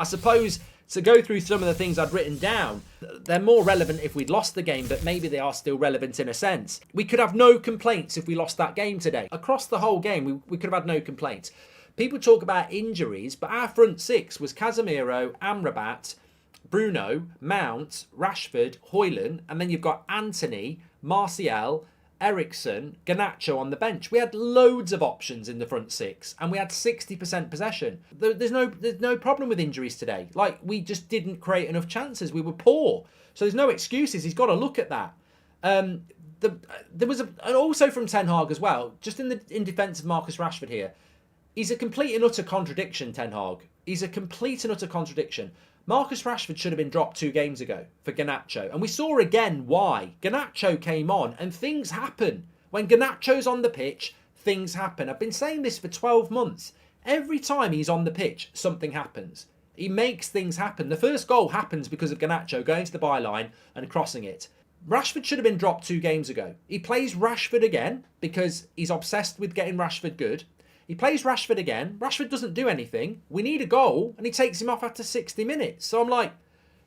I suppose to go through some of the things I'd written down, they're more relevant if we'd lost the game, but maybe they are still relevant in a sense. We could have no complaints if we lost that game today. Across the whole game, we could have had no complaints. People talk about injuries, but our front six was Casemiro, Amrabat, Bruno, Mount, Rashford, Højlund, and then you've got Anthony, Martial, Eriksen, Garnacho on the bench. We had loads of options in the front six, and we had 60% possession. There's no problem with injuries today. Like, we just didn't create enough chances. We were poor, so there's no excuses. He's got to look at that. There was also from Ten Hag as well. Just in defence of Marcus Rashford here, he's a complete and utter contradiction. Ten Hag. He's a complete and utter contradiction. Marcus Rashford should have been dropped 2 games ago for Garnacho. And we saw again why. Garnacho came on and things happen. When Garnacho's on the pitch, things happen. I've been saying this for 12 months. Every time he's on the pitch, something happens. He makes things happen. The first goal happens because of Garnacho going to the byline and crossing it. Rashford should have been dropped 2 games ago. He plays Rashford again because he's obsessed with getting Rashford good. He plays Rashford again. Rashford doesn't do anything. We need a goal, and he takes him off after 60 minutes. So I'm like,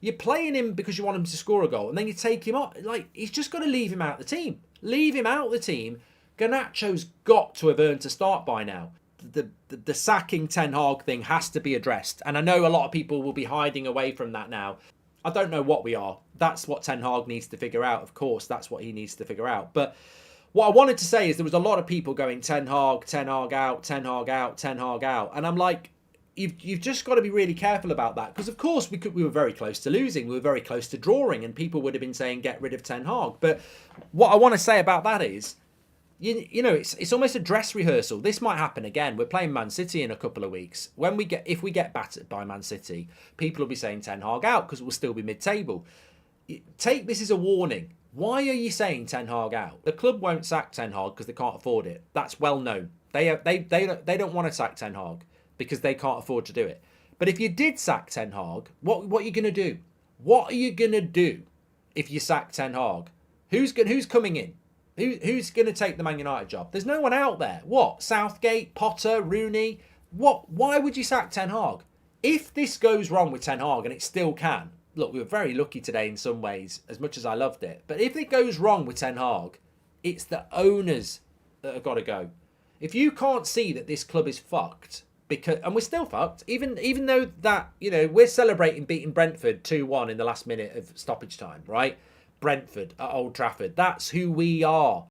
you're playing him because you want him to score a goal, and then you take him off. Like, he's just got to leave him out of the team. Leave him out of the team. Garnacho's got to have earned to start by now. The sacking Ten Hag thing has to be addressed, and I know a lot of people will be hiding away from that now. I don't know what we are. That's what Ten Hag needs to figure out. Of course, that's what he needs to figure out. But what I wanted to say is there was a lot of people going Ten Hag out, Ten Hag out, Ten Hag out. And I'm like, you've just got to be really careful about that. Because, of course, we were very close to losing. We were very close to drawing. And people would have been saying, get rid of Ten Hag. But what I want to say about that is, you know, it's almost a dress rehearsal. This might happen again. We're playing Man City in a couple of weeks. If we get battered by Man City, people will be saying Ten Hag out because we'll still be mid-table. Take this as a warning. Why are you saying Ten Hag out? The club won't sack Ten Hag because they can't afford it. That's well known. They don't want to sack Ten Hag because they can't afford to do it. But if you did sack Ten Hag, what are you going to do? What are you going to do if you sack Ten Hag? Who's coming in? Who's going to take the Man United job? There's no one out there. What? Southgate, Potter, Rooney? What? Why would you sack Ten Hag? If this goes wrong with Ten Hag, and it still can, look, we were very lucky today in some ways, as much as I loved it. But if it goes wrong with Ten Hag, it's the owners that have got to go. If you can't see that this club is fucked, and we're still fucked, even though that, you know, we're celebrating beating Brentford 2-1 in the last minute of stoppage time, right? Brentford at Old Trafford. That's who we are.